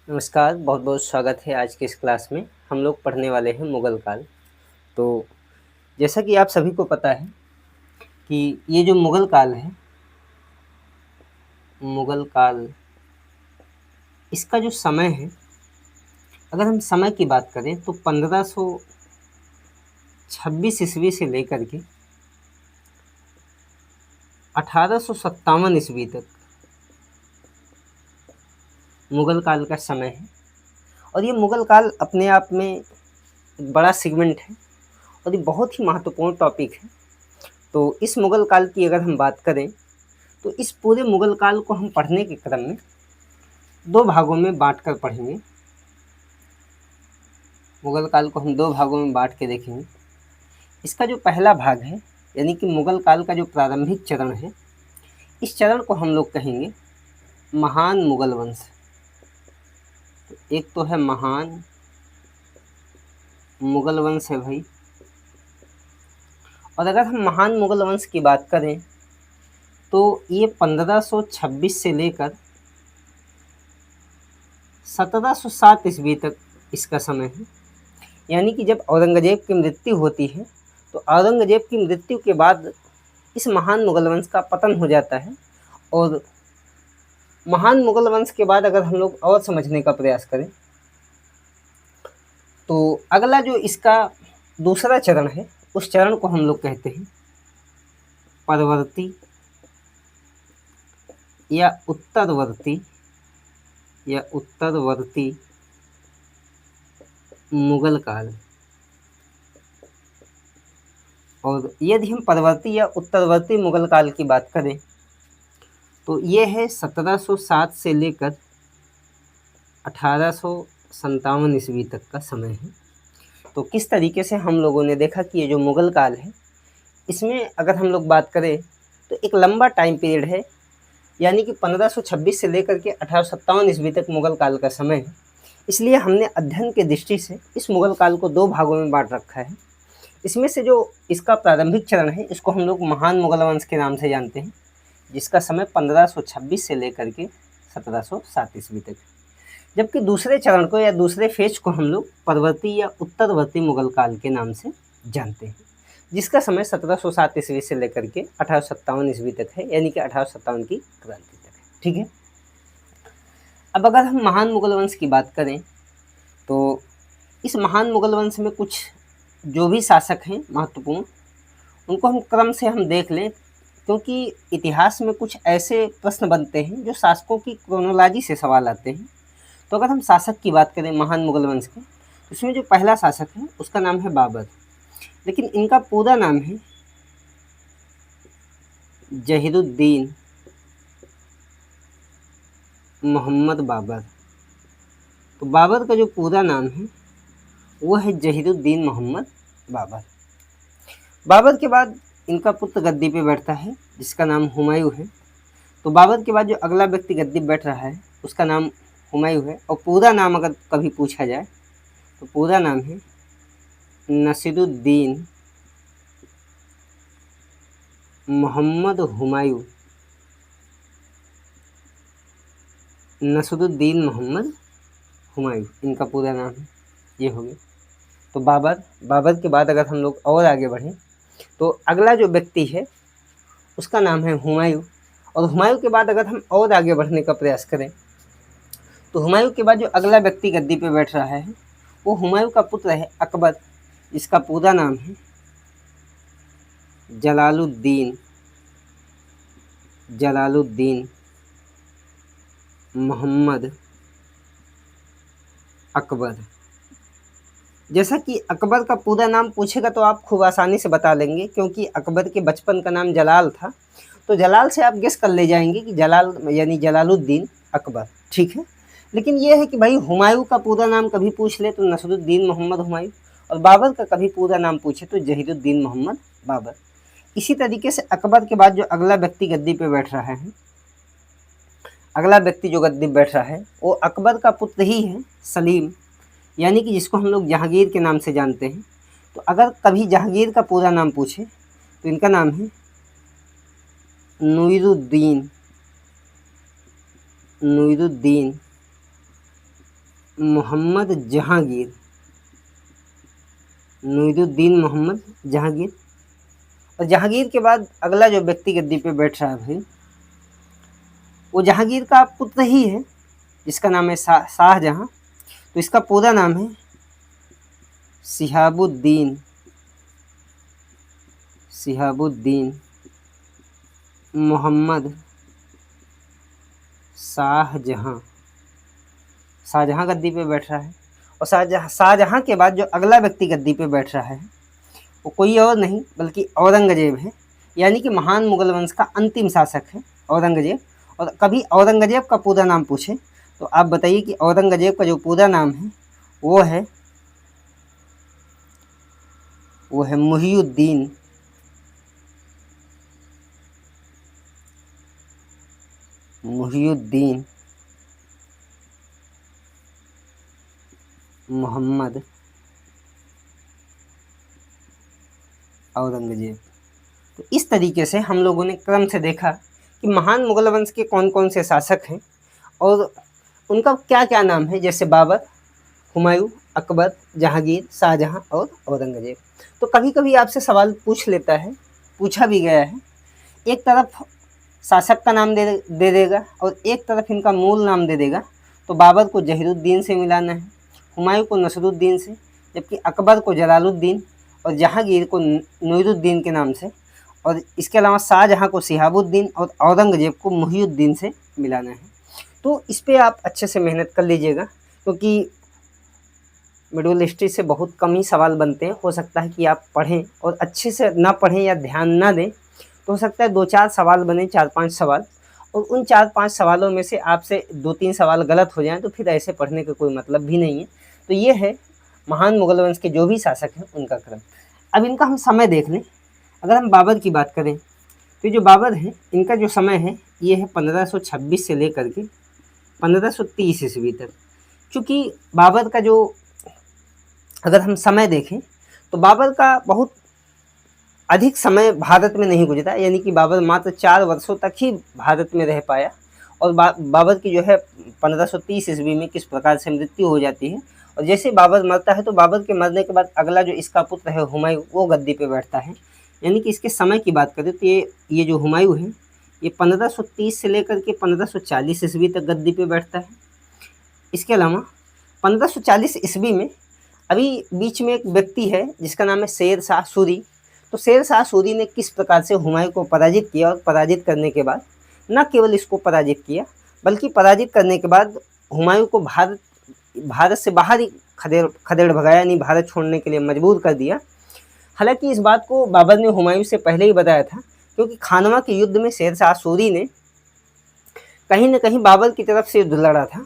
नमस्कार, बहुत-बहुत स्वागत है आज की इस क्लास में। हम लोग पढ़ने वाले हैं मुग़ल काल। तो जैसा कि आप सभी को पता है कि ये जो मुग़ल काल है, मुग़ल काल, इसका जो समय है, अगर हम समय की बात करें तो 1526 ईस्वी से लेकर के 1857 ईस्वी तक मुग़ल काल का समय है। और ये मुग़ल काल अपने आप में एक बड़ा सेगमेंट है और ये बहुत ही महत्वपूर्ण टॉपिक है। तो इस मुग़ल काल की अगर हम बात करें तो इस पूरे मुग़ल काल को हम पढ़ने के क्रम में 2 भागों में बाँट कर पढ़ेंगे। मुग़ल काल को हम 2 भागों में बाँट के देखेंगे। इसका जो पहला भाग है, यानी कि मुग़ल काल का जो प्रारंभिक चरण है, इस चरण को हम लोग कहेंगे महान मुग़ल वंश। तो एक तो है महान मुग़ल वंश है भाई। और अगर हम महान मुग़ल वंश की बात करें तो ये 1526 से लेकर 1707 ईस्वी तक इसका समय है। यानी कि जब औरंगज़ेब की मृत्यु होती है तो औरंगज़ेब की मृत्यु के बाद इस महान मुग़ल वंश का पतन हो जाता है। और महान मुग़ल वंश के बाद अगर हम लोग और समझने का प्रयास करें तो अगला जो इसका दूसरा चरण है, उस चरण को हम लोग कहते हैं परवर्ती या उत्तरवर्ती मुग़ल काल। और यदि हम परवर्ती या उत्तरवर्ती मुग़ल काल की बात करें तो ये है 1707 से लेकर 1857 ईस्वी तक का समय है। तो किस तरीके से हम लोगों ने देखा कि ये जो मुग़ल काल है, इसमें अगर हम लोग बात करें तो एक लंबा टाइम पीरियड है, यानी कि 1526 से लेकर के 1857 ईस्वी तक मुग़ल काल का समय है। इसलिए हमने अध्ययन के दृष्टि से इस मुग़ल काल को 2 भागों में बाँट रखा है। इसमें से जो इसका प्रारंभिक चरण है, इसको हम लोग महान मुग़ल वंश के नाम से जानते हैं, जिसका समय 1526 से लेकर के 1707 ईस्वी तक है। जबकि दूसरे चरण को या दूसरे फेज को हम लोग परवर्ती या उत्तरवर्ती मुग़ल काल के नाम से जानते हैं, जिसका समय 1707 ईस्वी से लेकर के 1857 ईस्वी तक है, यानी कि 1857 की क्रांति तक है। ठीक है। अब अगर हम महान मुग़ल वंश की बात करें तो इस महान मुग़ल वंश में कुछ जो भी शासक हैं महत्वपूर्ण, उनको हम क्रम से हम देख लें, क्योंकि इतिहास में कुछ ऐसे प्रश्न बनते हैं जो शासकों की क्रोनोलॉजी से सवाल आते हैं। तो अगर हम शासक की बात करें महान मुग़ल वंश के, इसमें जो पहला शासक है उसका नाम है बाबर, लेकिन इनका पूरा नाम है जहीरुद्दीन मोहम्मद बाबर। तो बाबर का जो पूरा नाम है वो है जहीरुद्दीन मोहम्मद बाबर। बाबर के बाद इनका पुत्र गद्दी पे बैठता है, जिसका नाम हुमायूं है। तो बाबर के बाद जो अगला व्यक्ति गद्दी पे बैठ रहा है उसका नाम हुमायूं है। और पूरा नाम अगर कभी पूछा जाए तो पूरा नाम है नसीरुद्दीन मोहम्मद हुमायूं। नसीरुद्दीन मोहम्मद हुमायूं इनका पूरा नाम है। ये हो गया। तो बाबर के बाद अगर हम लोग और आगे बढ़ें तो अगला जो व्यक्ति है उसका नाम है हुमायूं। और हुमायूं के बाद अगर हम और आगे बढ़ने का प्रयास करें तो हुमायूं के बाद जो अगला व्यक्ति गद्दी पे बैठ रहा है वो हुमायूं का पुत्र है अकबर, जिसका पूरा नाम है जलालुद्दीन मोहम्मद अकबर। जैसा कि अकबर का पूरा नाम पूछेगा तो आप खूब आसानी से बता लेंगे, क्योंकि अकबर के बचपन का नाम जलाल था। तो जलाल से आप गेस कर ले जाएंगे कि जलाल यानी जलालुद्दीन अकबर। ठीक है। लेकिन ये है कि भाई हुमायूं का पूरा नाम कभी पूछ ले तो नसरुद्दीन मोहम्मद हुमायूं, और बाबर का कभी पूरा नाम पूछे तो जहीरुद्दीन मोहम्मद बाबर। इसी तरीके से अकबर के बाद जो अगला व्यक्ति गद्दी पे बैठ रहा है, अगला व्यक्ति जो गद्दी पे बैठ रहा है वो अकबर का पुत्र ही है, सलीम, यानी कि जिसको हम लोग जहांगीर के नाम से जानते हैं। तो अगर कभी जहांगीर का पूरा नाम पूछे तो इनका नाम है नुइरुद्दीन मोहम्मद जहांगीर, नुइरुद्दीन मोहम्मद जहांगीर। और जहांगीर के बाद अगला जो व्यक्ति गद्दी पे बैठ रहा है भाई, वो जहांगीर का पुत्र ही है, जिसका नाम है शाहजहां। तो इसका पूरा नाम है शिहाबुद्दीन मोहम्मद शाहजहां। शाहजहां गद्दी पे बैठ रहा है। और शाहजहां के बाद जो अगला व्यक्ति गद्दी पे बैठ रहा है वो कोई और नहीं बल्कि औरंगजेब है, यानी कि महान मुगल वंश का अंतिम शासक है औरंगजेब। और कभी औरंगजेब का पूरा नाम पूछे तो आप बताइए कि औरंगजेब का जो पूरा नाम है वो है मुहियुद्दीन मोहम्मद औरंगजेब। तो इस तरीके से हम लोगों ने क्रम से देखा कि महान मुगल वंश के कौन कौन से शासक हैं और उनका क्या क्या नाम है, जैसे बाबर, हुमायूं, अकबर, जहांगीर, शाहजहां और औरंगजेब। तो कभी कभी आपसे सवाल पूछा भी गया है, एक तरफ शासक का नाम दे देगा और एक तरफ इनका मूल नाम दे देगा। तो बाबर को जहीरुद्दीन से मिलाना है, हुमायूं को नसरुद्दीन से, जबकि अकबर को जलालुद्दीन और जहांगीर को नुइरुद्दीन के नाम से, और इसके अलावा शाहजहां को शिहाबुद्दीन और औरंगजेब को मुहियुद्दीन से मिलाना है। तो इस पर आप अच्छे से मेहनत कर लीजिएगा, क्योंकि मिडिल हिस्ट्री से बहुत कम ही सवाल बनते हैं। हो सकता है कि आप पढ़ें और अच्छे से ना पढ़ें या ध्यान ना दें, तो हो सकता है 2-4 सवाल बने, 4-5 सवाल, और उन 4-5 सवालों में से आपसे 2-3 सवाल गलत हो जाएं, तो फिर ऐसे पढ़ने का कोई मतलब भी नहीं है। तो ये है महान मुगल वंश के जो भी शासक हैं उनका क्रम। अब इनका हम समय देख लें। अगर हम बाबर की बात करें तो जो बाबर हैं इनका जो समय है ये है 1526 से लेकर के 1530 ईस्वी तक। चूँकि बाबर का जो अगर हम समय देखें तो बाबर का बहुत अधिक समय भारत में नहीं गुजरा, यानी कि बाबर मात्र 4 वर्षों तक ही भारत में रह पाया। और बाबर की जो है 1530 ईस्वी में किस प्रकार से मृत्यु हो जाती है, और जैसे बाबर मरता है तो बाबर के मरने के बाद अगला जो इसका पुत्र है हुमायूं, वो गद्दी पे बैठता है। यानी कि इसके समय की बात करें तो ये जो हुमायूं है ये 1530 से लेकर के 1540 ईस्वी तक गद्दी पे बैठता है। इसके अलावा 1540 ईस्वी में अभी बीच में एक व्यक्ति है जिसका नाम है शेर शाह सूरी। तो शेर शाह सूरी ने किस प्रकार से हुमायूं को पराजित किया, और पराजित करने के बाद न केवल इसको पराजित किया बल्कि पराजित करने के बाद हुमायूं को भारत से बाहर ही खदेड़ भगाया, यानी भारत छोड़ने के लिए मजबूर कर दिया। हालांकि इस बात को बाबर ने हुमायूं से पहले ही बताया था, क्योंकि खानवा के युद्ध में शेर शाह सूरी ने कहीं न कहीं बाबर की तरफ से युद्ध लड़ा था।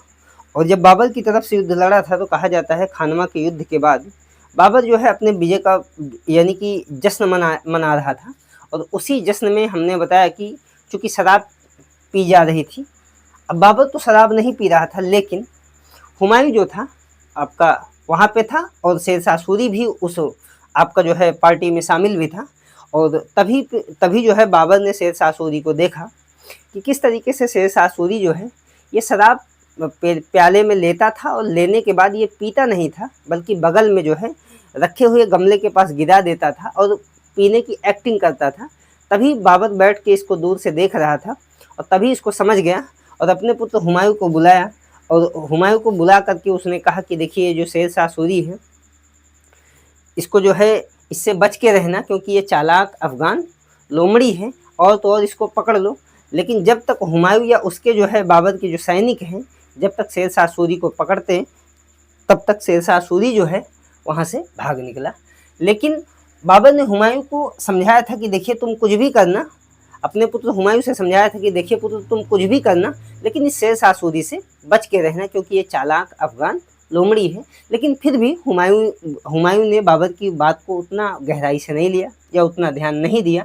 और जब बाबर की तरफ से युद्ध लड़ा था तो कहा जाता है खानवा के युद्ध के बाद बाबर जो है अपने विजय का यानी कि जश्न मना रहा था। और उसी जश्न में हमने बताया कि चूँकि शराब पी जा रही थी। अब बाबर तो शराब नहीं पी रहा था, लेकिन हुमायूं जो था आपका वहाँ पे था, और शेर शाह सूरी भी उस आपका जो है पार्टी में शामिल भी था। और तभी जो है बाबर ने शेर शाह सूरी को देखा कि किस तरीके से शेर शाह सूरी जो है ये शराब प्याले में लेता था, और लेने के बाद ये पीता नहीं था बल्कि बगल में जो है रखे हुए गमले के पास गिरा देता था और पीने की एक्टिंग करता था। तभी बाबर बैठ के इसको दूर से देख रहा था, और तभी इसको समझ गया और अपने पुत्र हुमायूं को बुलाया। और हुमायूं को बुला करके उसने कहा कि देखिए जो शेर शाह सूरी है इसको जो है इससे बच के रहना, क्योंकि ये चालाक अफगान लोमड़ी है, और तो और इसको पकड़ लो। लेकिन जब तक हुमायूं या उसके जो है बाबर के जो सैनिक हैं जब तक शेर शाह सूरी को पकड़ते तब तक शेर शाह सूरी जो है वहाँ से भाग निकला। लेकिन बाबर ने हुमायूं को समझाया था कि देखिए तुम कुछ भी करना, अपने पुत्र हुमायूं से समझाया था कि देखिए पुत्र तुम कुछ भी करना, लेकिन इस शेर शाह सूरी से बच के रहना, क्योंकि ये चालाक अफगान लोमड़ी है। लेकिन फिर भी हुमायूं ने बाबर की बात को उतना गहराई से नहीं लिया या उतना ध्यान नहीं दिया।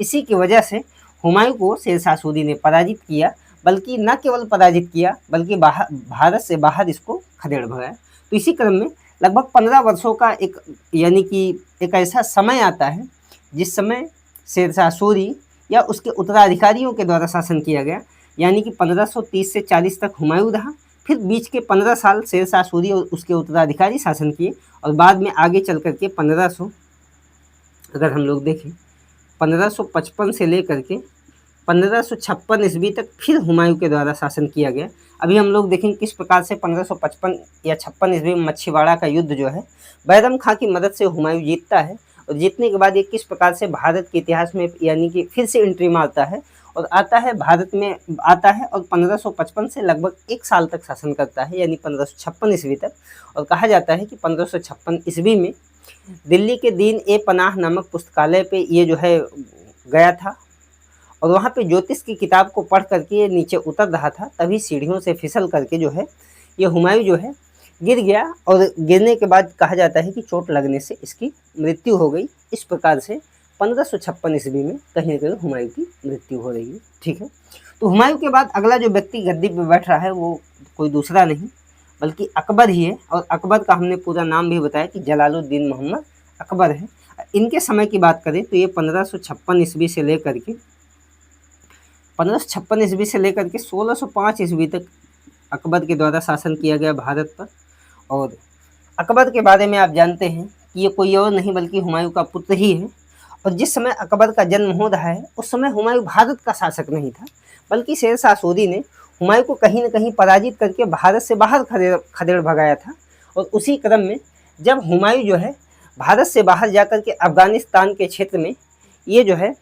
इसी की वजह से हुमायूं को शेर शाह सूरी ने पराजित किया, बल्कि न केवल पराजित किया बल्कि भारत से बाहर इसको खदेड़ भगाया। तो इसी क्रम में लगभग 15 वर्षों का यानी कि एक ऐसा समय आता है जिस समय शेर शाह सूरी या उसके उत्तराधिकारियों के द्वारा शासन किया गया। यानी कि 1530 से 40 तक हुमायूं रहा, फिर बीच के 15 साल शेरशाह सूरी और उसके उत्तराधिकारी शासन किए, और बाद में आगे चल करके 1500, अगर हम लोग देखें 1555 से लेकर के 1556 ईस्वी तक फिर हुमायूं के द्वारा शासन किया गया। अभी हम लोग देखेंगे किस प्रकार से 1555 या 56 ईस्वी में मच्छीवाड़ा का युद्ध जो है बैरम खां की मदद से हुमायूं जीतता है, और जीतने के बाद ये किस प्रकार से भारत के इतिहास में यानी कि फिर से एंट्री मारता है और आता है भारत में आता है, और 1555 से लगभग 1 साल तक शासन करता है, यानी 1556 ईस्वी तक। और कहा जाता है कि 1556 ईस्वी में दिल्ली के दीन ए पनाह नामक पुस्तकालय पे ये जो है गया था, और वहाँ पे ज्योतिष की किताब को पढ़ करके ये नीचे उतर रहा था, तभी सीढ़ियों से फिसल करके जो है ये हुमायूं जो है गिर गया, और गिरने के बाद कहा जाता है कि चोट लगने से इसकी मृत्यु हो गई। इस प्रकार से 1556 ईस्वी में कहीं ना कहीं हुमायूं की मृत्यु हो रही है। ठीक है, तो हुमायूं के बाद अगला जो व्यक्ति गद्दी पर बैठ रहा है वो कोई दूसरा नहीं बल्कि अकबर ही है, और अकबर का हमने पूरा नाम भी बताया कि जलालुद्दीन मोहम्मद अकबर है। इनके समय की बात करें तो ये 1556 ईस्वी से लेकर के 1556 ईस्वी से लेकर के 1605 ईस्वी तक अकबर के द्वारा शासन किया गया भारत पर। और अकबर के बारे में आप जानते हैं कि ये कोई और नहीं बल्कि हुमायूं का पुत्र ही है, और जिस समय अकबर का जन्म हो रहा है उस समय हुमायूं भारत का शासक नहीं था, बल्कि शेरशाह सूरी ने हुमायूं को कहीं न कहीं पराजित करके भारत से बाहर खदेड़ भगाया था। और उसी क्रम में जब हुमायूं जो है भारत से बाहर जाकर के अफगानिस्तान के क्षेत्र में ये जो है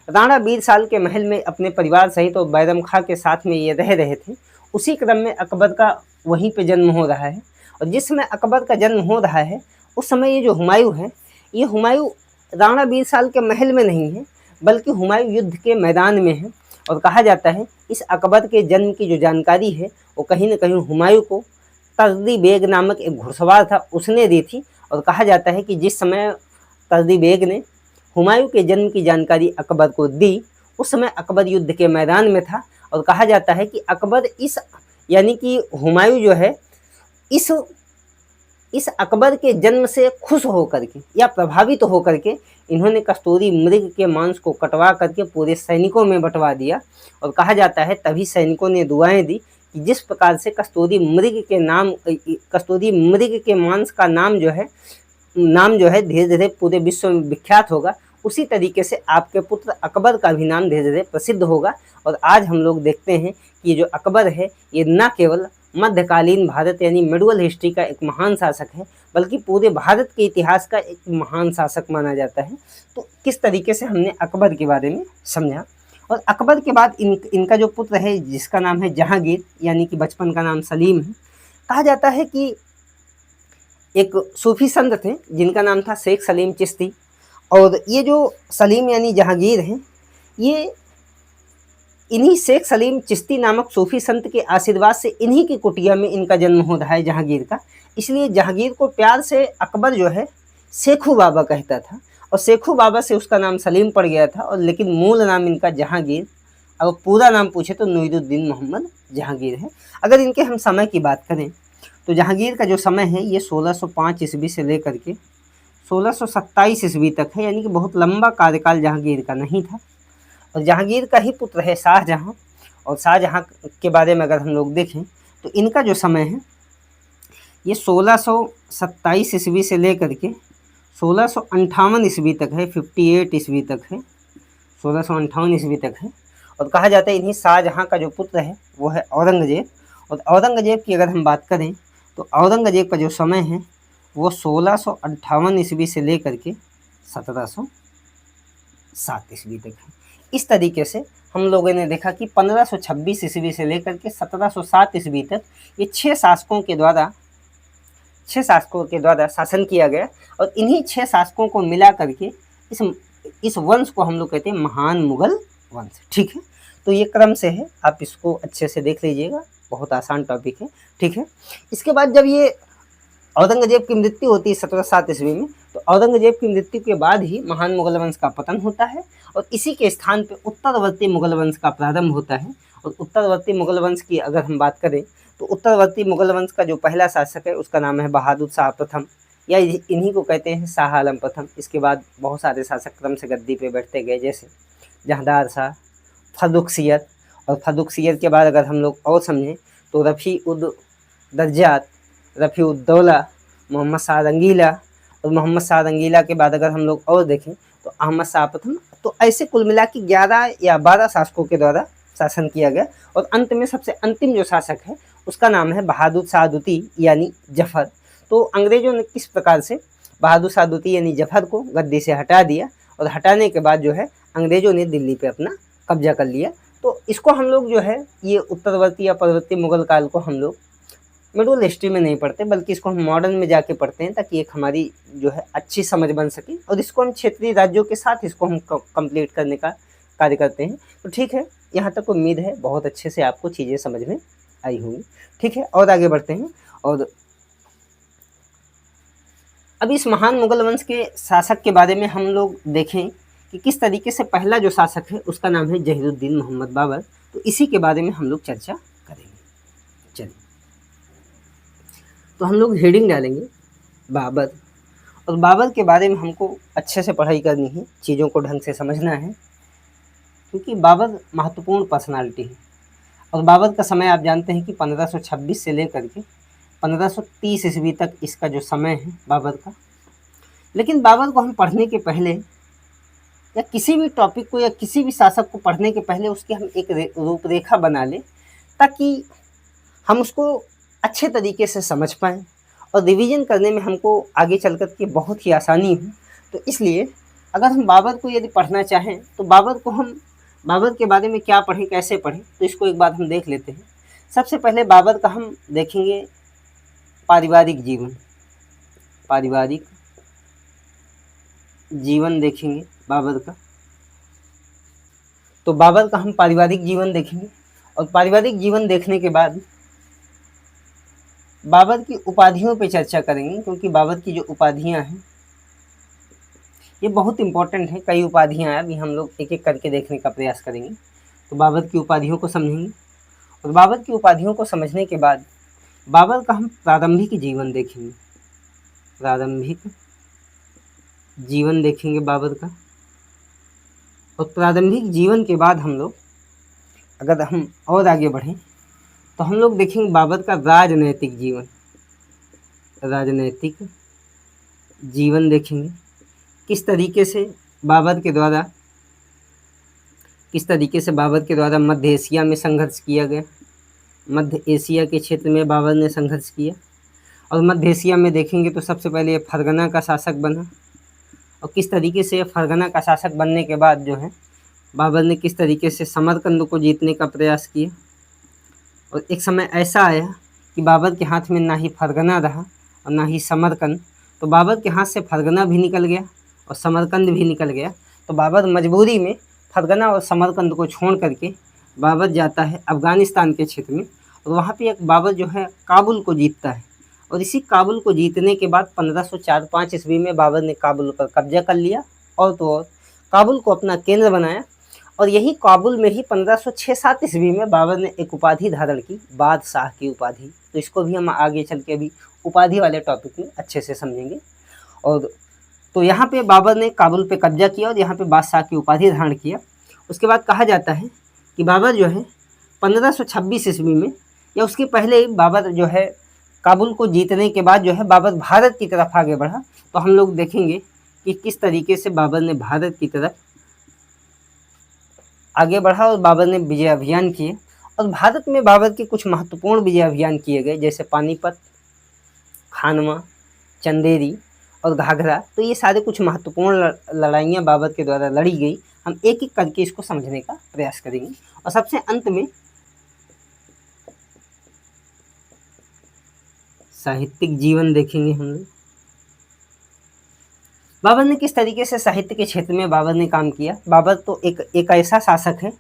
राणा बीरसाल के महल में अपने परिवार सहित और बैरम खां के साथ में ये रह रहे थे, उसी क्रम में अकबर का वहीं पे जन्म हो रहा है। और जिस समय अकबर का जन्म हो रहा है उस समय ये जो हुमायूं है, ये हुमायूं राणा बीरसाल के महल में नहीं है बल्कि हुमायूं युद्ध के मैदान में है। और कहा जाता है इस अकबर के जन्म की जो जानकारी है वो कहीं न कहीं हुमायूं को तर्दी बेग नामक एक घुड़सवार था उसने दी थी। और कहा जाता है कि जिस समय तर्दी बेग ने हुमायूं के जन्म की जानकारी अकबर को दी उस समय अकबर युद्ध के मैदान में था। और कहा जाता है कि अकबर इस यानी कि हुमायूं जो है इस अकबर के जन्म से खुश होकर के या प्रभावित होकर के इन्होंने कस्तूरी मृग के मांस को कटवा करके पूरे सैनिकों में बंटवा दिया। और कहा जाता है तभी सैनिकों ने दुआएं दी कि जिस प्रकार से कस्तूरी मृग के मांस का नाम जो है धीरे धीरे पूरे विश्व में विख्यात होगा, उसी तरीके से आपके पुत्र अकबर का भी नाम धीरे धीरे प्रसिद्ध होगा। और आज हम लोग देखते हैं कि ये जो अकबर है ये न केवल मध्यकालीन भारत यानी मिडवल हिस्ट्री का एक महान शासक है बल्कि पूरे भारत के इतिहास का एक महान शासक माना जाता है। तो किस तरीके से हमने अकबर के बारे में समझा। और अकबर के बाद इनका जो पुत्र है जिसका नाम है जहांगीर यानी कि बचपन का नाम सलीम है। कहा जाता है कि एक सूफी संत थे जिनका नाम था शेख सलीम चिश्ती, और ये जो सलीम यानी जहांगीर हैं ये इन्हीं शेख सलीम चिश्ती नामक सूफी संत के आशीर्वाद से इन्हीं की कुटिया में इनका जन्म हो रहा है जहांगीर का। इसलिए जहांगीर को प्यार से अकबर जो है शेखू बाबा कहता था, और शेखू बाबा से उसका नाम सलीम पड़ गया था। और लेकिन मूल नाम इनका जहांगीर, अगर पूरा नाम पूछे तो नुईरुद्दीन मोहम्मद जहांगीर है। अगर इनके हम समय की बात करें तो जहांगीर का जो समय है ये 1605 ईस्वी से लेकर के 1627 ईस्वी तक है, यानी कि बहुत लंबा कार्यकाल जहांगीर का नहीं था। और जहांगीर का ही पुत्र है शाहजहां, और शाहजहां के बारे में अगर हम लोग देखें तो इनका जो समय है ये 1627 ईस्वी से लेकर के 1658 ईस्वी तक है, 58 ईस्वी तक है, 1658 ईस्वी तक है। और कहा जाता है इन्हीं शाहजहां का जो पुत्र है वो है औरंगजेब। और औरंगजेब की अगर हम बात करें तो औरंगजेब का जो समय है वो 1658 ईस्वी से लेकर के 1707 ईस्वी तक है। इस तरीके से हम लोगों ने देखा कि 1526 ईस्वी से लेकर के 1707 ईस्वी तक ये 6 शासकों के द्वारा शासन किया गया। और इन्हीं 6 शासकों को मिला करके इस वंश को हम लोग कहते हैं महान मुगल वंश। ठीक है, तो ये क्रम से है, आप इसको अच्छे से देख लीजिएगा, बहुत आसान टॉपिक है। ठीक है, इसके बाद जब ये औरंगजेब की मृत्यु होती है 1707 ईस्वी में, तो औरंगजेब की मृत्यु के बाद ही महान मुगल वंश का पतन होता है, और इसी के स्थान पे उत्तरवर्ती मुगल वंश का प्रारंभ होता है। और उत्तरवर्ती मुगल वंश की अगर हम बात करें तो उत्तरवर्ती मुगल वंश का जो पहला शासक है उसका नाम है बहादुर शाह प्रथम, या इन्हीं को कहते हैं शाह आलम प्रथम। इसके बाद बहुत सारे शासक क्रम से गद्दी पे बैठते गए, जैसे जहांदार शाह, फर्रुखसियत, और फर्रुखसियत के बाद अगर हम लोग और समझें तो रफ़ी उद दर्जात, रफ़ी उद दौला, मोहम्मद शाह रंगीला, और मोहम्मद शाह रंगीला के बाद अगर हम लोग और देखें तो अहमद शाह प्रथम। तो ऐसे कुल मिला के 11 या 12 शासकों के द्वारा शासन किया गया, और अंत में सबसे अंतिम जो शासक है उसका नाम है बहादुर शाह दूती यानी जफर। तो अंग्रेजों ने किस प्रकार से बहादुर शाह दूती यानी जफर को गद्दी से हटा दिया, और हटाने के बाद जो है अंग्रेजों ने दिल्ली पे अपना कब्जा कर लिया। तो इसको हम लोग जो है ये उत्तरवर्ती या परवर्ती मुगल काल को हम लोग मिडिल हिस्ट्री में नहीं पढ़ते, बल्कि इसको हम मॉडर्न में जाके पढ़ते हैं, ताकि एक हमारी जो है अच्छी समझ बन सके, और इसको हम क्षेत्रीय राज्यों के साथ इसको हम कंप्लीट करने का कार्य करते हैं। तो ठीक है, यहाँ तक उम्मीद है बहुत अच्छे से आपको चीज़ें समझ में आई होंगी। ठीक है, और आगे बढ़ते हैं। और अब इस महान मुगल वंश के शासक के बारे में हम लोग देखें कि किस तरीके से पहला जो शासक है उसका नाम है जहीरुद्दीन मोहम्मद बाबर। तो इसी के बारे में हम लोग चर्चा करेंगे। चलिए, तो हम लोग हेडिंग डालेंगे बाबर, और बाबर के बारे में हमको अच्छे से पढ़ाई करनी है, चीज़ों को ढंग से समझना है, क्योंकि बाबर महत्वपूर्ण पर्सनालिटी है। और बाबर का समय आप जानते हैं कि 1526 से लेकर के 1530 ईस्वी तक इसका जो समय है बाबर का। लेकिन बाबर को हम पढ़ने के पहले, या किसी भी टॉपिक को या किसी भी शासक को पढ़ने के पहले उसकी हम एक रूपरेखा बना लें, ताकि हम उसको अच्छे तरीके से समझ पाएँ और रिवीजन करने में हमको आगे चल कर के बहुत ही आसानी हो। तो इसलिए अगर हम बाबर को यदि पढ़ना चाहें तो बाबर के बारे में क्या पढ़ें, कैसे पढ़ें, तो इसको एक बार हम देख लेते हैं। सबसे पहले बाबर का हम देखेंगे पारिवारिक जीवन देखेंगे बाबर का। तो बाबर का हम पारिवारिक जीवन देखेंगे, और पारिवारिक जीवन देखने के बाद बाबर की उपाधियों पे चर्चा करेंगे, क्योंकि बाबर की जो उपाधियां हैं ये बहुत इंपॉर्टेंट है। कई उपाधियां हैं, अभी हम लोग एक एक करके देखने का प्रयास करेंगे। तो बाबर की उपाधियों को समझेंगे, और बाबर की उपाधियों को समझने के बाद बाबर का हम प्रारंभिक जीवन देखेंगे, प्रारंभिक जीवन देखेंगे बाबर का। और प्रारंभिक जीवन के बाद हम लोग अगर हम और आगे बढ़ें तो हम लोग देखेंगे बाबर का राजनैतिक जीवन देखेंगे, किस तरीके से बाबर के द्वारा मध्य एशिया में संघर्ष किया गया। मध्य एशिया के क्षेत्र में बाबर ने संघर्ष किया, और मध्य एशिया में देखेंगे तो सबसे पहले ये फरगना का शासक बना, और किस तरीके से फरगना का शासक बनने के बाद जो है बाबर ने किस तरीके से समरकंद को जीतने का प्रयास किया। और एक समय ऐसा आया कि बाबर के हाथ में ना ही फरगना रहा और ना ही समरकंद, तो बाबर के हाथ से फरगना भी निकल गया और समरकंद भी निकल गया। तो बाबर मजबूरी में फरगना और समरकंद को छोड़ करके बाबर जाता है अफ़गानिस्तान के क्षेत्र में, और वहाँ पे एक बाबर जो है काबुल को जीतता है। और इसी काबुल को जीतने के बाद 1504-5 ईस्वी में बाबर ने काबुल पर कब्जा कर लिया, और तो और काबुल को अपना केंद्र बनाया। और यही काबुल में ही 1506-7 ईस्वी में बाबर ने एक उपाधि धारण की, बादशाह की उपाधि। तो इसको भी हम आगे चल के अभी उपाधि वाले टॉपिक में अच्छे से समझेंगे। और तो यहाँ पे बाबर ने काबुल पे कब्जा किया और यहाँ पे बादशाह की उपाधि धारण किया। उसके बाद कहा जाता है कि बाबर जो है 1526 ईस्वी में या उसके पहले ही बाबर जो है काबुल को जीतने के बाद जो है बाबर भारत की तरफ आगे बढ़ा। तो हम लोग देखेंगे कि किस तरीके से बाबर ने भारत की तरफ आगे बढ़ा और बाबर ने विजय अभियान किए। और भारत में बाबर के कुछ महत्वपूर्ण विजय अभियान किए गए, जैसे पानीपत, खानवा, चंदेरी और घाघरा। तो ये सारे कुछ महत्वपूर्ण लड़ाइयाँ बाबर के द्वारा लड़ी गई। हम एक एक करके इसको समझने का प्रयास करेंगे। और सबसे अंत में साहित्यिक जीवन देखेंगे हम लोग। बाबर ने किस तरीके से साहित्य के क्षेत्र में बाबर ने काम किया। बाबर तो एक ऐसा शासक है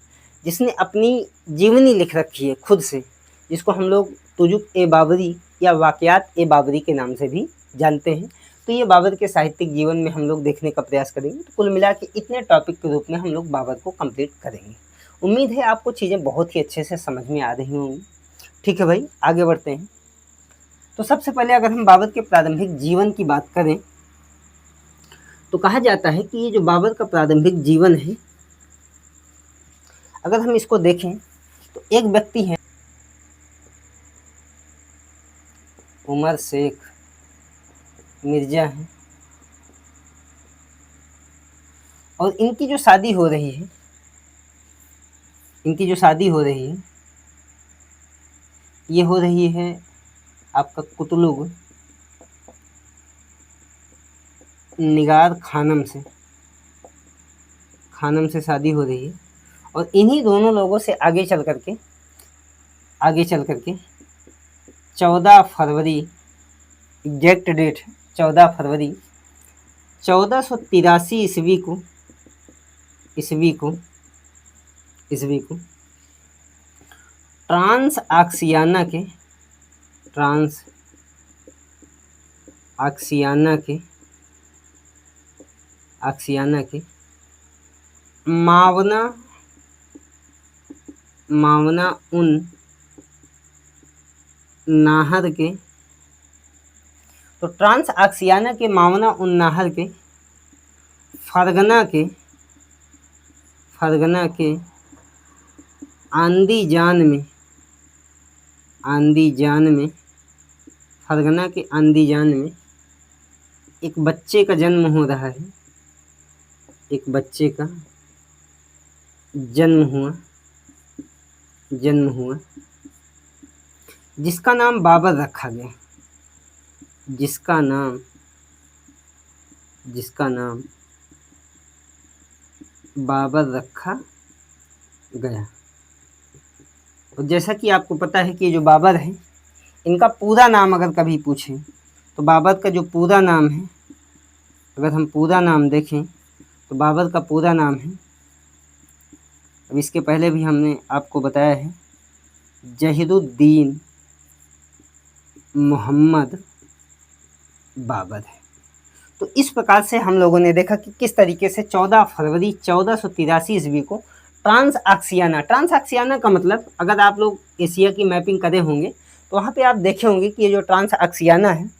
जिसने अपनी जीवनी लिख रखी है खुद से, जिसको हम लोग तुजुक-ए-बाबरी या वाक़यात-ए-बाबरी के नाम से भी जानते हैं। तो ये बाबर के साहित्यिक जीवन में हम लोग देखने का प्रयास करेंगे। तो कुल मिला के इतने टॉपिक के रूप में हम लोग बाबर को कंप्लीट करेंगे। उम्मीद है आपको चीज़ें बहुत ही अच्छे से समझ में आ रही होंगी। ठीक है भाई, आगे बढ़ते हैं। तो सबसे पहले अगर हम बाबर के प्रारंभिक जीवन की बात करें तो कहा जाता है कि ये जो बाबर का प्रारंभिक जीवन है, अगर हम इसको देखें तो एक व्यक्ति है उमर शेख मिर्ज़ा हैं और इनकी जो शादी हो रही है, ये हो रही है आपका कुतलुग निगार खानम से शादी हो रही है। और इन्हीं दोनों लोगों से आगे चल करके 14 फरवरी, एग्जैक्ट डेट 14 फरवरी 1483 ईस्वी को ट्रांस आक्सियाना के मावना उन नाहर के, तो ट्रांस आक्सियाना के मावना उन नाहर के फरगना के आंदीजान में एक बच्चे का जन्म हो रहा है, जन्म हुआ जिसका नाम बाबर रखा गया, जिसका नाम बाबर रखा गया। और जैसा कि आपको पता है कि ये जो बाबर है, इनका पूरा नाम अगर कभी पूछें तो बाबर का जो पूरा नाम है, अगर हम पूरा नाम देखें तो बाबर का पूरा नाम है, अब इसके पहले भी हमने आपको बताया है, ज़हीरुद्दीन मोहम्मद बाबर है। तो इस प्रकार से हम लोगों ने देखा कि किस तरीके से 14 फरवरी 1483 ईस्वी को ट्रांस आक्सियाना का मतलब, अगर आप लोग एशिया की मैपिंग करे होंगे तो वहाँ पे आप देखे होंगे कि ये जो ट्रांस आक्सियाना है,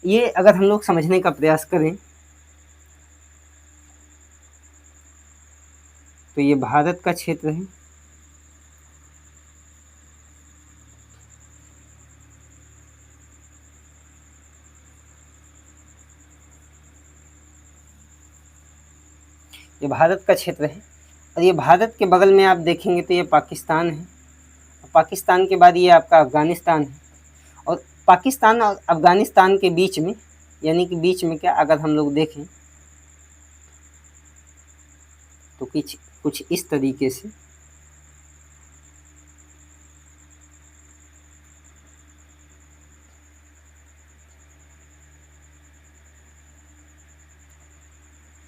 ये अगर हम लोग समझने का प्रयास करें तो ये भारत का क्षेत्र है, ये भारत का क्षेत्र है। और ये भारत के बगल में आप देखेंगे तो ये पाकिस्तान है, पाकिस्तान के बाद ये आपका अफ़गानिस्तान है। और पाकिस्तान और अफ़गानिस्तान के बीच में, यानी कि बीच में क्या, अगर हम लोग देखें तो कुछ इस तरीके से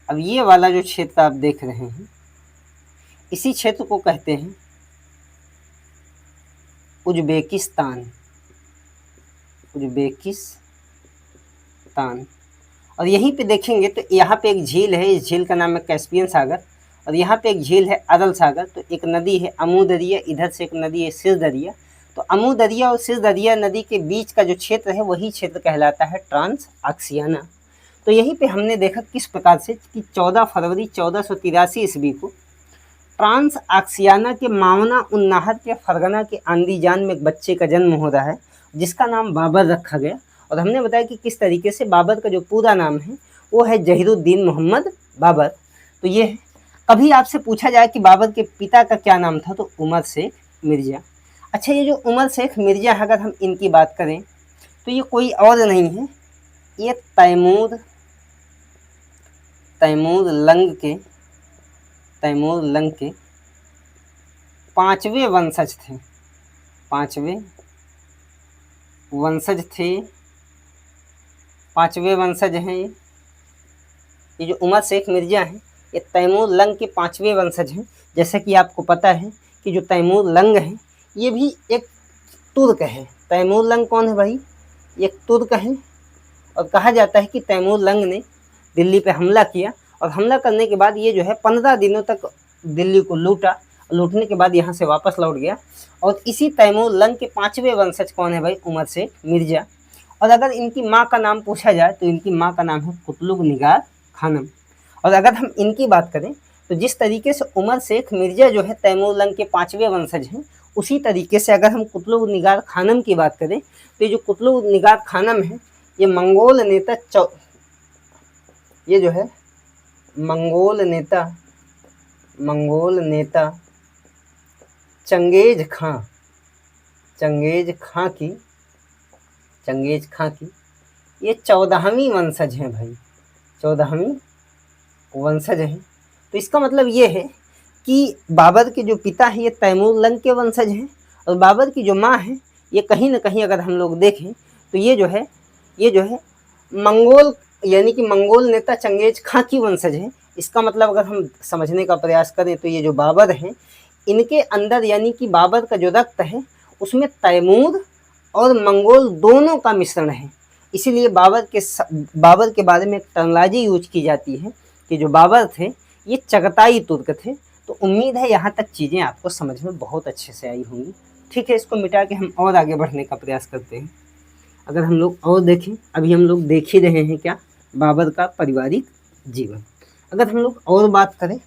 अब ये वाला जो क्षेत्र आप देख रहे हैं, इसी क्षेत्र को कहते हैं उज्बेकिस्तान। और यहीं पे देखेंगे तो यहाँ पे एक झील है, इस झील का नाम है कैस्पियन सागर, और यहाँ पे एक झील है अरल सागर। तो एक नदी है अमू दरिया, इधर से एक नदी है सिर दरिया। तो अमू दरिया और सिर दरिया नदी के बीच का जो क्षेत्र है, वही क्षेत्र कहलाता है ट्रांस आक्सियाना। तो यहीं पे हमने देखा किस प्रकार से कि 14 फरवरी 1483 ईस्वी को ट्रांस आक्सियाना के मावना उन नाहर के फरगना के आंदीजान में एक बच्चे का जन्म हो रहा है, जिसका नाम बाबर रखा गया। और हमने बताया कि किस तरीके से बाबर का जो पूरा नाम है वो है ज़हीरुद्दीन मोहम्मद बाबर। तो ये है। कभी आपसे पूछा जाए कि बाबर के पिता का क्या नाम था, तो उमर शेख मिर्ज़ा। अच्छा, ये जो उमर शेख मिर्ज़ा, अगर हम इनकी बात करें तो ये कोई और नहीं है, ये तैमूर लंग के पांचवें वंशज हैं। ये जो उमर शेख मिर्ज़ा हैं, ये तैमूर लंग के पांचवें वंशज हैं। जैसा कि आपको पता है कि जो तैमूर लंग हैं, ये भी एक तुर्क है। तैमूर लंग कौन है भाई? एक तुर्क है। और कहा जाता है कि तैमूर लंग ने दिल्ली पे हमला किया, और हमला करने के बाद ये जो है 15 दिनों तक दिल्ली को लूटने के बाद यहाँ से वापस लौट गया। और इसी तैमूर लंग के पांचवें वंशज कौन है भाई? उमर शेख मिर्ज़ा। और अगर इनकी माँ का नाम पूछा जाए तो इनकी माँ का नाम है कुतलुग निगार खानम। और अगर हम इनकी बात करें तो जिस तरीके से उमर शेख मिर्ज़ा जो है तैमूर लंग के पांचवें वंशज हैं, उसी तरीके से अगर हम कुतुब निगार खानम की बात करें तो ये जो कुतुब निगार खानम है ये ये जो है मंगोल नेता चंगेज खां की ये 14वीं वंशज हैं भाई, 14वीं वंशज हैं। तो इसका मतलब ये है कि बाबर के जो पिता हैं ये तैमूर लंग के वंशज हैं और बाबर की जो माँ है ये कहीं ना कहीं अगर हम लोग देखें तो ये जो है मंगोल यानी कि मंगोल नेता चंगेज खां की वंशज है। इसका मतलब अगर हम समझने का प्रयास करें तो ये जो बाबर हैं इनके अंदर यानी कि बाबर का जो रक्त है उसमें तैमूर और मंगोल दोनों का मिश्रण है। इसीलिए बाबर के बारे में एक टर्मिनोलॉजी यूज की जाती है कि जो बाबर थे ये चगताई तुर्क थे। तो उम्मीद है यहाँ तक चीज़ें आपको समझ में बहुत अच्छे से आई होंगी। ठीक है, इसको मिटा के हम और आगे बढ़ने का प्रयास करते हैं। अगर हम लोग और देखें, अभी हम लोग देख ही रहे हैं क्या, बाबर का पारिवारिक जीवन। अगर हम लोग और बात करें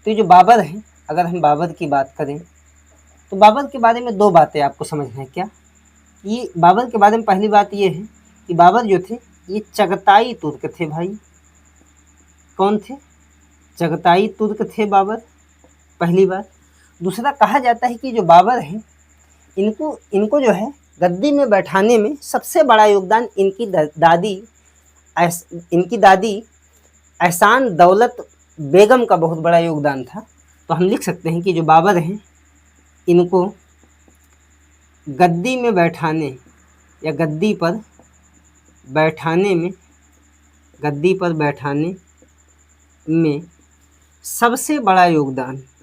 तो ये जो बाबर हैं, अगर हम बाबर की बात करें तो बाबर के बारे में दो बातें आपको समझना है। क्या ये बाबर के बारे में पहली बात ये है कि बाबर जो थे ये चगताई तुर्क थे भाई। कौन थे? चगताई तुर्क थे बाबर, पहली बात। दूसरा, कहा जाता है कि जो बाबर हैं इनको जो है गद्दी में बैठाने में सबसे बड़ा योगदान इनकी दादी एहसान दौलत बेगम का बहुत बड़ा योगदान था। तो हम लिख सकते हैं कि जो बाबर हैं इनको गद्दी में बैठाने या गद्दी पर बैठाने में सबसे बड़ा योगदान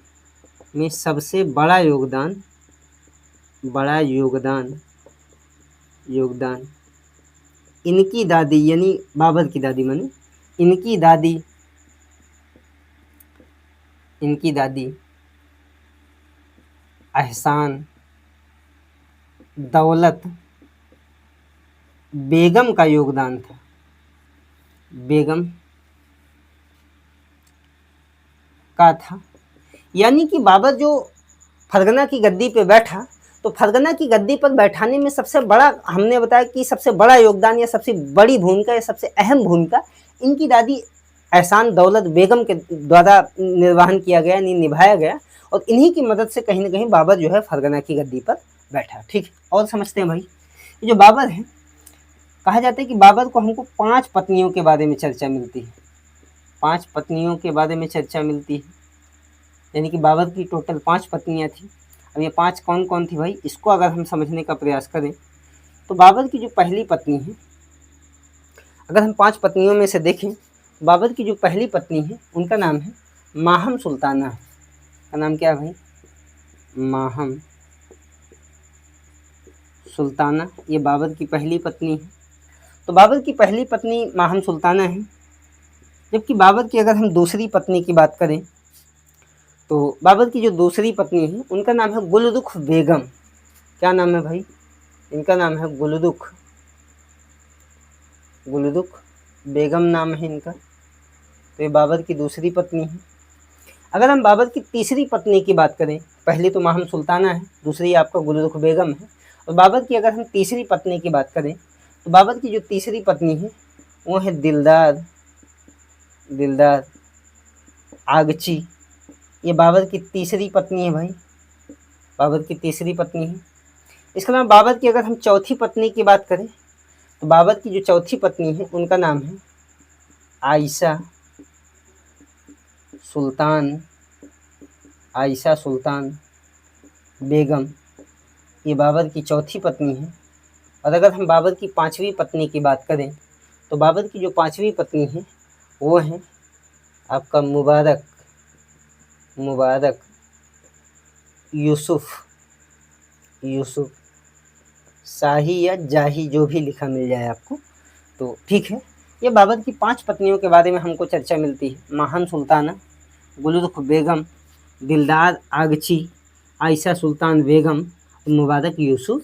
इनकी दादी यानी बाबर की दादी माने इनकी दादी एहसान दौलत बेगम का योगदान था। बेगम का था यानी कि बाबर जो फरगना की गद्दी पे बैठा तो फरगना की गद्दी पर बैठाने में सबसे बड़ा, हमने बताया कि सबसे बड़ा योगदान या सबसे बड़ी भूमिका या सबसे अहम भूमिका इनकी दादी एहसान दौलत बेगम के द्वारा निर्वहन किया गया, निभाया गया और इन्हीं की मदद से कहीं ना कहीं बाबर जो है फरगना की गद्दी पर बैठा। ठीक, और समझते हैं भाई। ये जो बाबर है, कहा जाता है कि बाबर को हमको 5 पत्नियों के बारे में चर्चा मिलती है। 5 पत्नियों के बारे में चर्चा मिलती है, यानी कि बाबर की टोटल 5 पत्नियां थी। अब ये 5 कौन कौन थी भाई, इसको अगर हम समझने का प्रयास करें तो बाबर की जो पहली पत्नी है, अगर हम 5 पत्नियों में से देखें, बाबर की जो पहली पत्नी है उनका नाम है माहम सुल्ताना। का नाम क्या है भाई? माहम सुल्ताना। ये बाबर की पहली पत्नी है। तो बाबर की पहली पत्नी माहम सुल्ताना है। जबकि बाबर की अगर हम दूसरी पत्नी की बात करें तो बाबर की जो दूसरी पत्नी है उनका नाम है गुलरुख बेगम। क्या नाम है भाई? इनका नाम है गुलरुख बेगम नाम है इनका। तो ये बाबर की दूसरी पत्नी है। अगर हम बाबर की तीसरी पत्नी की बात करें, पहली तो माहम सुल्ताना है, दूसरी आपका गुलरुख बेगम है, और बाबर की अगर हम तीसरी पत्नी की बात करें तो बाबर की जो तीसरी पत्नी है वो है दिलदार आगची। ये बाबर की तीसरी पत्नी है भाई, बाबर की तीसरी पत्नी है। इसके अलावा बाबर की अगर हम चौथी पत्नी की बात करें तो बाबर की जो चौथी पत्नी है उनका नाम है आयशा सुल्तान बेगम। ये बाबर की चौथी पत्नी है। और अगर हम बाबर की 5वीं पत्नी की बात करें तो बाबर की जो 5वीं पत्नी है वो है आपका मुबारक यूसुफ शाही या जाही, जो भी लिखा मिल जाए आपको तो ठीक है। ये बाबर की 5 पत्नियों के बारे में हमको चर्चा मिलती है। माहम सुल्ताना, गुलरुख बेगम, दिलदार आगची, आयशा सुल्तान बेगम, मुबारक यूसुफ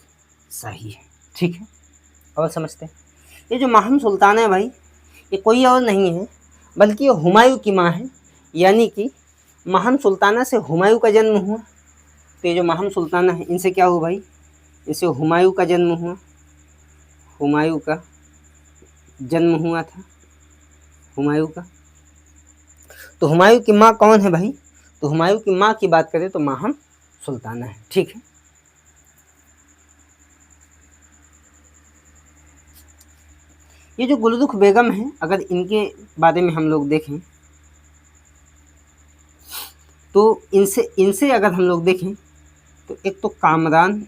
शाही है। ठीक है, और समझते हैं। ये जो माहम सुल्ताना है भाई, ये कोई और नहीं है बल्कि ये हुमायूं की माँ है। यानी कि माहम सुल्ताना से हुमायूं का जन्म हुआ तो ये जो माहम सुल्ताना है इनसे क्या हुआ भाई, इनसे हुमायूं का जन्म हुआ, हुमायूं का जन्म हुआ था, हुमायूं का। तो हुमायूं की माँ कौन है भाई, तो हुमायूं की माँ की बात करें तो माहम सुल्ताना है। ठीक है, ये जो गुलरुख बेगम है, अगर इनके बारे में हम लोग देखें तो इनसे अगर हम लोग देखें तो एक तो कामरान,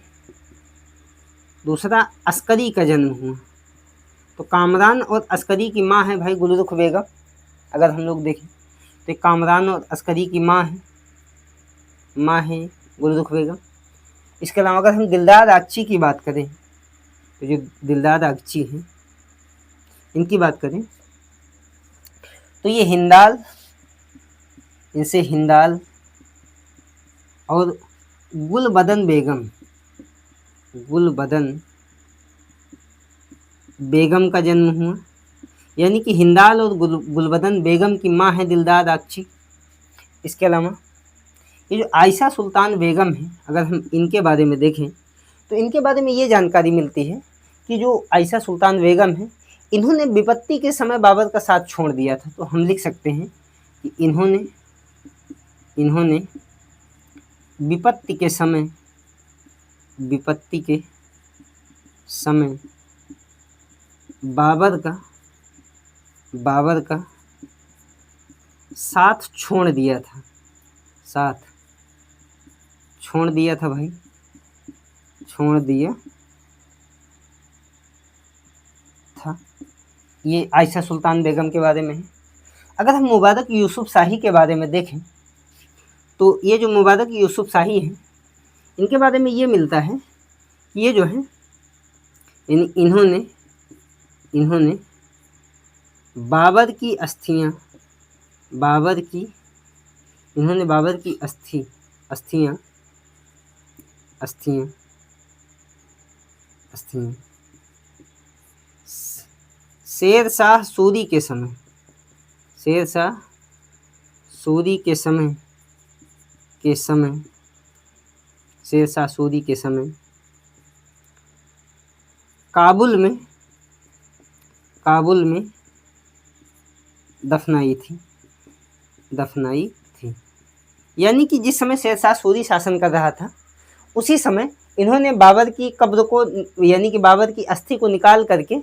दूसरा अस्करी का जन्म हुआ। तो कामरान और अस्करी की माँ है भाई गुलरुख बेगम। अगर हम लोग देखें तो कामरान और अस्करी की माँ है गुलरुख बेगम। इसके अलावा अगर हम दिलदार आगची की बात करें तो जो दिलदार आगची हैं इनकी बात करें तो ये हिंदाल, इनसे हिंदाल और गुलबदन बेगम का जन्म हुआ। यानी कि हिंदाल और गुलबदन बेगम की माँ है दिलदार आगची। इसके अलावा ये जो आयशा सुल्तान बेगम है, अगर हम इनके बारे में देखें तो इनके बारे में ये जानकारी मिलती है कि जो आयशा सुल्तान बेगम है इन्होंने विपत्ति के समय बाबर का साथ छोड़ दिया था। तो हम लिख सकते हैं कि इन्होंने विपत्ति के समय बाबर का साथ छोड़ दिया भाई, छोड़ दिया था। ये आयशा सुल्तान बेगम के बारे में है। अगर हम मुबारक यूसुफ शाही के बारे में देखें तो ये जो मुबारक यूसुफ शाही हैं इनके बारे में ये मिलता है कि ये जो है इन्होंने बाबर की अस्थियां शेर शाह सूरी के समय काबुल में दफनाई थी। यानी कि जिस समय शेर शाह सूरी शासन कर रहा था उसी समय इन्होंने बाबर की कब्र को, यानी कि बाबर की अस्थि को निकाल करके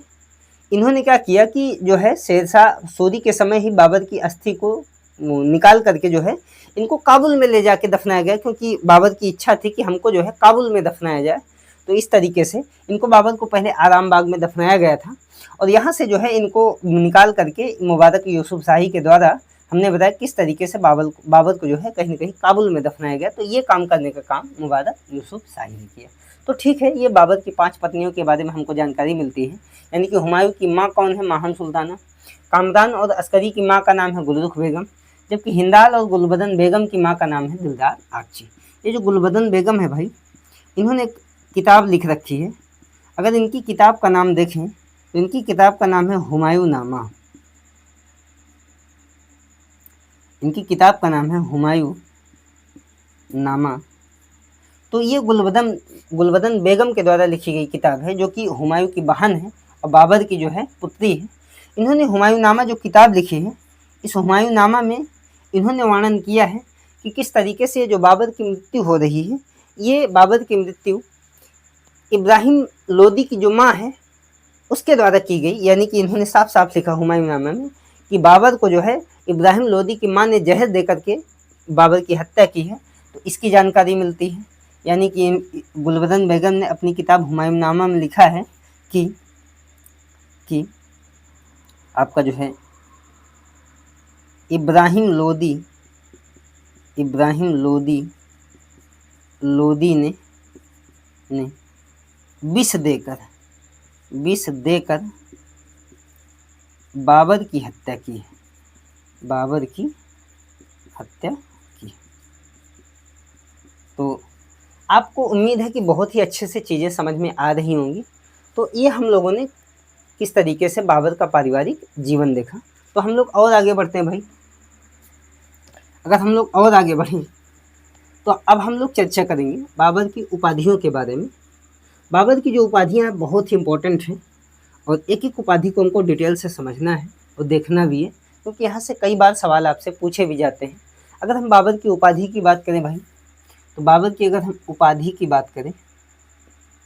इन्होंने क्या किया कि जो है शेर शाह सूरी के समय ही बाबर की अस्थि को निकाल करके जो है इनको काबुल में ले जाके दफनाया गया, क्योंकि बाबर की इच्छा थी कि हमको जो है काबुल में दफनाया जाए। तो इस तरीके से इनको बाबर को पहले आराम बाग में दफनाया गया था और यहाँ से जो है इनको निकाल करके मुबारक यूसुफ शाही के द्वारा हमने बताया किस तरीके से बाबर को जो है कहीं न कहीं काबुल में दफनाया गया। तो ये काम करने का काम मुबारक यूसुफ शाही ने किया। तो ठीक है, ये बाबर की 5 पत्नियों के बारे में हमको जानकारी मिलती है। यानी कि हुमायूं की माँ कौन है, माहम सुल्ताना। कामरान और अस्करी की माँ का नाम है गुलरुख बेगम, जबकि हिंदाल और गुलबदन बेगम की माँ का नाम है दिलदार आगची। ये जो गुलबदन बेगम है भाई, इन्होंने एक किताब लिख रखी है। अगर इनकी किताब का नाम देखें तो इनकी किताब का नाम है हुमायूं नामा। इनकी किताब का नाम है हुमायूं नामा। तो ये गुलबदन बेगम के द्वारा लिखी गई किताब है, जो कि हुमायूं की बहन है और बाबर की जो है पुत्री है। इन्होंने हुमायूं नामा जो किताब लिखी है, इस हुमायूं नामा में इन्होंने वर्णन किया है कि किस तरीके से जो बाबर की मृत्यु हो रही है, ये बाबर की मृत्यु इब्राहिम लोदी की जो माँ है उसके द्वारा की गई। यानी कि इन्होंने साफ साफ लिखा हुमायूं नामा में कि बाबर को जो है इब्राहिम लोदी की माँ ने जहर दे करके बाबर की हत्या की है। तो इसकी जानकारी मिलती है। यानी कि गुलबदन बेगम ने अपनी किताब हुमायूं नामा में लिखा है कि आपका जो है इब्राहिम लोदी ने विष देकर बाबर की हत्या की है। तो आपको उम्मीद है कि बहुत ही अच्छे से चीज़ें समझ में आ रही होंगी। तो ये हम लोगों ने किस तरीके से बाबर का पारिवारिक जीवन देखा। तो हम लोग और आगे बढ़ते हैं भाई। अगर हम लोग और आगे बढ़ें तो अब हम लोग चर्चा करेंगे बाबर की उपाधियों के बारे में। बाबर की जो उपाधियाँ हैं बहुत ही इम्पोर्टेंट हैं और एक एक उपाधि को हमको डिटेल से समझना है और देखना भी है, क्योंकि यहाँ से कई बार सवाल आपसे पूछे भी जाते हैं। अगर हम बाबर की उपाधि की बात करें भाई, तो बाबर की अगर हम उपाधि की बात करें,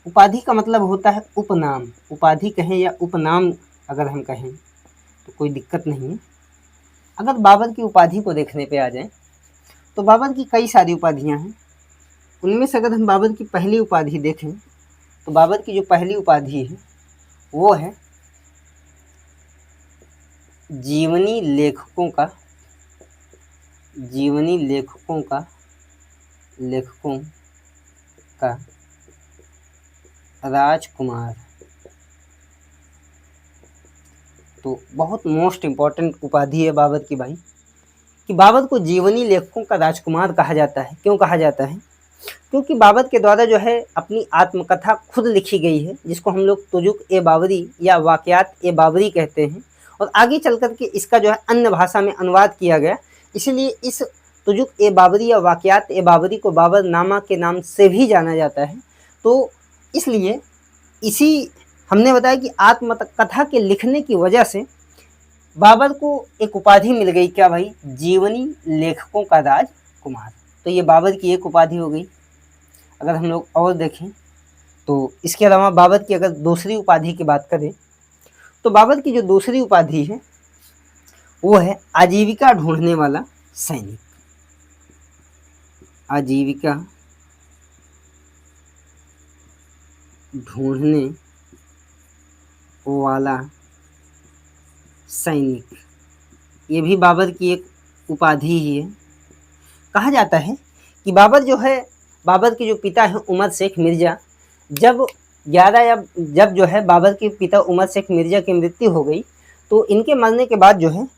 उपाधि का मतलब होता है उपनाम। उपाधि कहें या उपनाम अगर हम कहें तो कोई दिक्कत नहीं है। अगर बाबर की उपाधि को देखने पे आ जाए तो बाबर की कई सारी उपाधियां हैं। उनमें से अगर हम बाबर की पहली उपाधि देखें तो बाबर की जो पहली उपाधि है वो है जीवनी लेखकों का राजकुमार। तो बहुत मोस्ट इम्पॉर्टेंट उपाधि है बाबर की भाई, कि बाबर को जीवनी लेखकों का राजकुमार कहा जाता है। क्यों कहा जाता है? क्योंकि बाबर के द्वारा जो है अपनी आत्मकथा खुद लिखी गई है, जिसको हम लोग तुजुक ए बाबरी या वाक़यात ए बाबरी कहते हैं, और आगे चल कर के इसका जो है अन्य भाषा में अनुवाद किया गया। इसलिए इस तुजुक ए बाबरी या वाक़यात ए बाबरी को बाबरनामा के नाम से भी जाना जाता है। तो इसलिए इसी हमने बताया कि आत्मकथा के लिखने की वजह से बाबर को एक उपाधि मिल गई, क्या भाई? जीवनी लेखकों का राजकुमार। तो ये बाबर की एक उपाधि हो गई। अगर हम लोग और देखें तो इसके अलावा बाबर की अगर दूसरी उपाधि की बात करें तो बाबर की जो दूसरी उपाधि है वो है आजीविका ढूंढने वाला सैनिक। आजीविका ढूंढने वाला सैनिक, ये भी बाबर की एक उपाधि ही है। कहा जाता है कि बाबर के जो पिता हैं उमर शेख मिर्ज़ा, जब जो है बाबर के पिता उमर शेख मिर्ज़ा की मृत्यु हो गई, तो इनके मरने के बाद जो है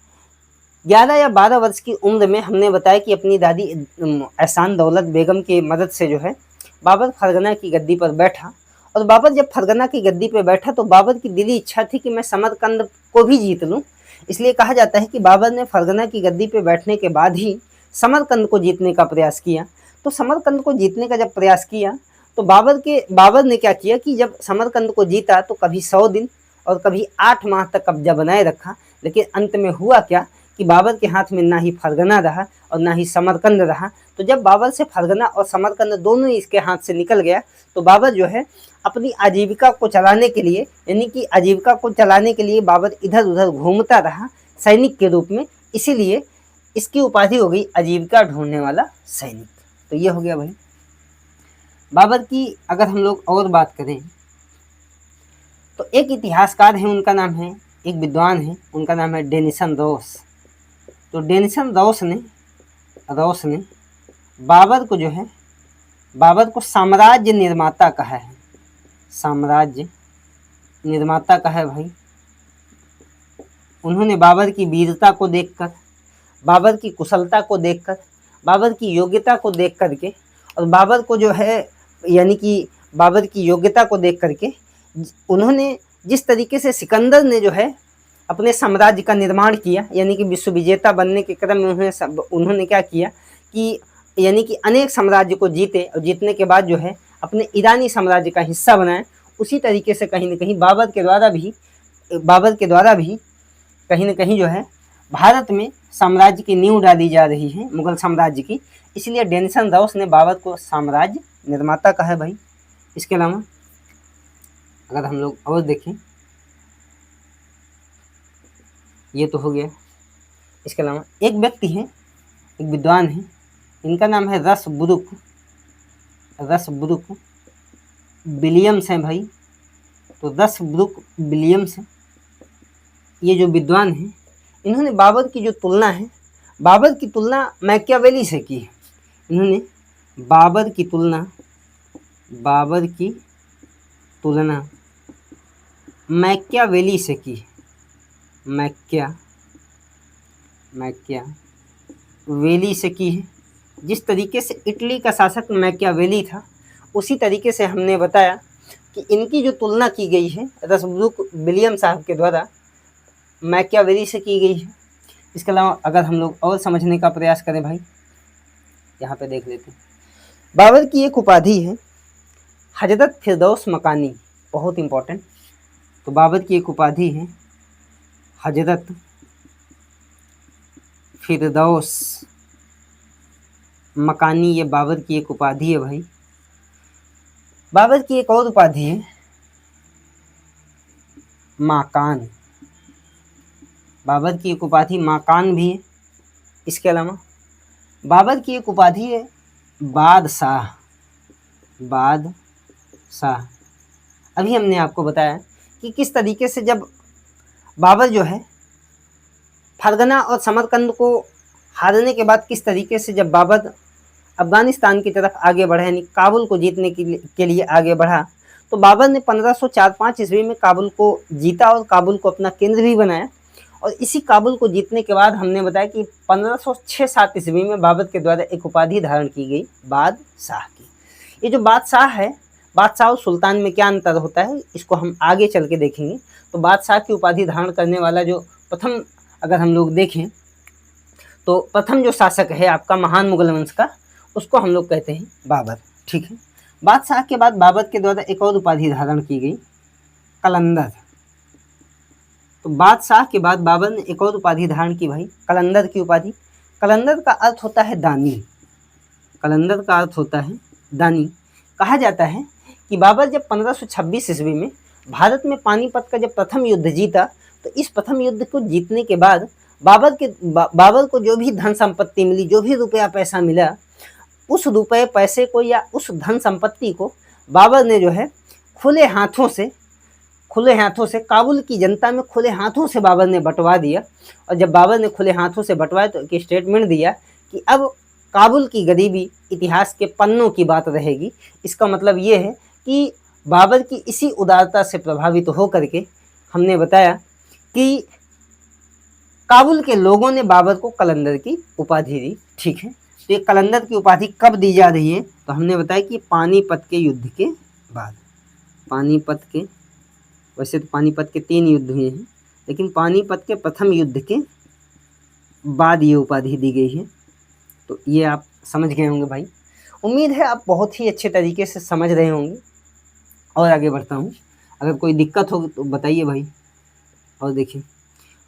11 या 12 वर्ष की उम्र में हमने बताया कि अपनी दादी एहसान दौलत बेगम की मदद से जो है बाबर फरगना की गद्दी पर बैठा। और बाबर जब फरगना की गद्दी पर बैठा तो बाबर की दिली इच्छा थी कि मैं समरकंद को भी जीत लूँ। इसलिए कहा जाता है कि बाबर ने फरगना की गद्दी पर बैठने के बाद ही समरकंद को जीतने का प्रयास किया। तो समरकंद को जीतने का जब प्रयास किया तो बाबर ने क्या किया कि जब समरकंद को जीता तो कभी 100 दिन और कभी 8 माह तक कब्जा बनाए रखा। लेकिन अंत में हुआ क्या कि बाबर के हाथ में ना ही फरगना रहा और ना ही समरकंद रहा। तो जब बाबर से फरगना और समरकंद दोनों ही इसके हाथ से निकल गया तो बाबर जो है अपनी आजीविका को चलाने के लिए, यानी कि आजीविका को चलाने के लिए बाबर इधर उधर घूमता रहा सैनिक के रूप में। इसीलिए इसकी उपाधि हो गई आजीविका ढूंढने वाला सैनिक। तो ये हो गया भाई बाबर की। अगर हम लोग और बात करें तो एक इतिहासकार हैं, उनका नाम है, एक विद्वान है, उनका नाम है डेनिसन रॉस। तो डेनिसन रॉस ने बाबर को साम्राज्य निर्माता कहा है। साम्राज्य निर्माता कहा है भाई। उन्होंने बाबर की वीरता को देखकर, बाबर की कुशलता को देखकर, बाबर की योग्यता को देख करके और बाबर को जो है यानी कि बाबर की योग्यता को देख करके उन्होंने जिस तरीके से सिकंदर ने जो है अपने साम्राज्य का निर्माण किया, यानी कि विश्व विजेता बनने के क्रम में उन्होंने क्या किया कि यानी कि अनेक साम्राज्य को जीते और जीतने के बाद जो है अपने ईरानी साम्राज्य का हिस्सा बनाए। उसी तरीके से कहीं न कहीं बाबर के द्वारा भी कहीं न कहीं जो है भारत में साम्राज्य की नींव डाली जा रही है, मुगल साम्राज्य की। इसलिए डेनिसन रॉस ने बाबर को साम्राज्य निर्माता कहा है भाई। इसके अलावा अगर हम लोग और देखें, ये तो हो गया। इसके अलावा एक व्यक्ति है, एक विद्वान है, इनका नाम है रसब्रुक विलियम्स हैं भाई। तो रसब्रुक विलियम्स, ये जो विद्वान हैं, इन्होंने बाबर की जो तुलना है, बाबर की तुलना मैकियावेली से की है। इन्होंने बाबर की तुलना मैकियावेली से की है। मैकियावेली से की है। जिस तरीके से इटली का शासक मैकियावेली था, उसी तरीके से हमने बताया कि इनकी जो तुलना की गई है रसब्रुक विलियम साहब के द्वारा मैकियावेली से की गई है। इसके अलावा अगर हम लोग और समझने का प्रयास करें भाई, यहाँ पे देख लेते हैं। बाबर की एक उपाधि है हजरत फिरदौस मकानी, बहुत इंपॉर्टेंट। तो बाबर की एक उपाधि है हजरत फिरदौस मकानी, ये बाबर की एक उपाधि है भाई। बाबर की एक और उपाधि है माकान, बाबर की एक उपाधि माकान भी है। इसके अलावा बाबर की एक उपाधि है बादशाह, बादशाह। अभी हमने आपको बताया कि किस तरीके से जब बाबर जो है फरगना और समरकंद को हारने के बाद किस तरीके से जब बाबर अफगानिस्तान की तरफ आगे बढ़ा, यानी काबुल को जीतने के लिए आगे बढ़ा, तो बाबर ने 1504-5 ईस्वी में काबुल को जीता और काबुल को अपना केंद्र भी बनाया। और इसी काबुल को जीतने के बाद हमने बताया कि 1506-7 ईस्वी में बाबर के द्वारा एक उपाधि धारण की गई बादशाह की। ये जो बादशाह है, बादशाह और सुल्तान में क्या अंतर होता है इसको हम आगे चल के देखेंगे। तो बादशाह की उपाधि धारण करने वाला जो प्रथम, अगर हम लोग देखें तो प्रथम जो शासक है आपका महान मुगल वंश का, उसको हम लोग कहते हैं बाबर। ठीक है, बादशाह के बाद बाबर के द्वारा एक और उपाधि धारण की गई कलंदर। तो बादशाह के बाद बाबर ने एक और उपाधि धारण की भाई कलंदर की उपाधि। कलंदर का अर्थ होता है दानी, कलंदर का अर्थ होता है दानी। कहा जाता है कि बाबर जब 1526 ईस्वी में भारत में पानीपत का जब प्रथम युद्ध जीता, तो इस प्रथम युद्ध को जीतने के बाद बाबर को जो भी धन संपत्ति मिली, जो भी रुपया पैसा मिला, उस रुपये पैसे को या उस धन संपत्ति को बाबर ने जो है खुले हाथों से काबुल की जनता में खुले हाथों से बाबर ने बंटवा दिया। और जब बाबर ने खुले हाथों से बंटवाया तो एक स्टेटमेंट दिया कि अब काबुल की गरीबी इतिहास के पन्नों की बात रहेगी। इसका मतलब ये है कि बाबर की इसी उदारता से प्रभावित होकर के हमने बताया कि काबुल के लोगों ने बाबर को कलंदर की उपाधि दी। ठीक है, तो ये कलंदर की उपाधि कब दी जा रही है, तो हमने बताया कि पानीपत के युद्ध के बाद। पानीपत के, वैसे तो पानीपत के 3 युद्ध हुए हैं, लेकिन पानीपत के प्रथम युद्ध के बाद ये उपाधि दी गई है। तो ये आप समझ गए होंगे भाई। उम्मीद है आप बहुत ही अच्छे तरीके से समझ रहे होंगे। और आगे बढ़ता हूँ, अगर कोई दिक्कत हो तो बताइए भाई। और देखिए,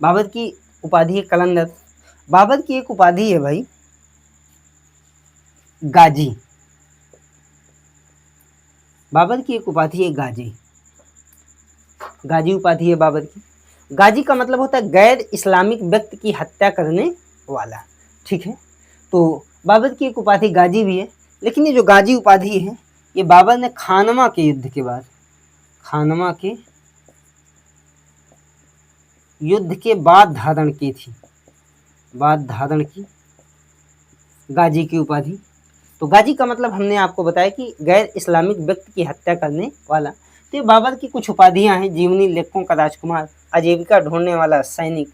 बाबर की उपाधि है कलंदर। बाबर की एक उपाधि है भाई गाजी, बाबर की एक उपाधि है गाजी। गाजी उपाधि है बाबर की। गाजी का मतलब होता है गैर इस्लामिक व्यक्ति की हत्या करने वाला। ठीक है, तो बाबर की एक उपाधि गाजी भी है, लेकिन ये जो गाजी उपाधि है ये बाबर ने खानवा के युद्ध के बाद, खानवा के युद्ध के बाद धारण की थी, बाद धारण की गाजी की उपाधि। तो गाजी का मतलब हमने आपको बताया कि गैर इस्लामिक व्यक्ति की हत्या करने वाला। तो ये बाबर की कुछ उपाधियां हैं, जीवनी लेखकों का राजकुमार, आजीविका ढूंढने वाला सैनिक।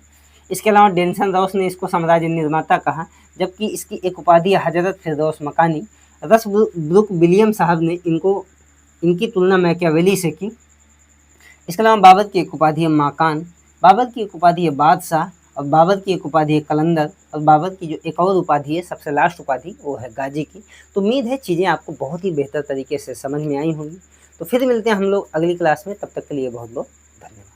इसके अलावा डेनिसन रॉस ने इसको साम्राज्य निर्माता कहा, जबकि इसकी एक उपाधि हजरत फिरदौस मकानी। रस ब्रुक विलियम साहब ने इनकी तुलना मैकियावेली से की। इसके अलावा बाबर की एक उपाधि है माकान, बाबर की एक उपाधि है बादशाह, और बाबर की एक उपाधि है कलंदर, और बाबर की जो एक और उपाधि है, सबसे लास्ट उपाधि, वो है गाजी की। तो उम्मीद है चीज़ें आपको बहुत ही बेहतर तरीके से समझ में आई होंगी। तो फिर मिलते हैं हम लोग अगली क्लास में, तब तक के लिए बहुत बहुत धन्यवाद।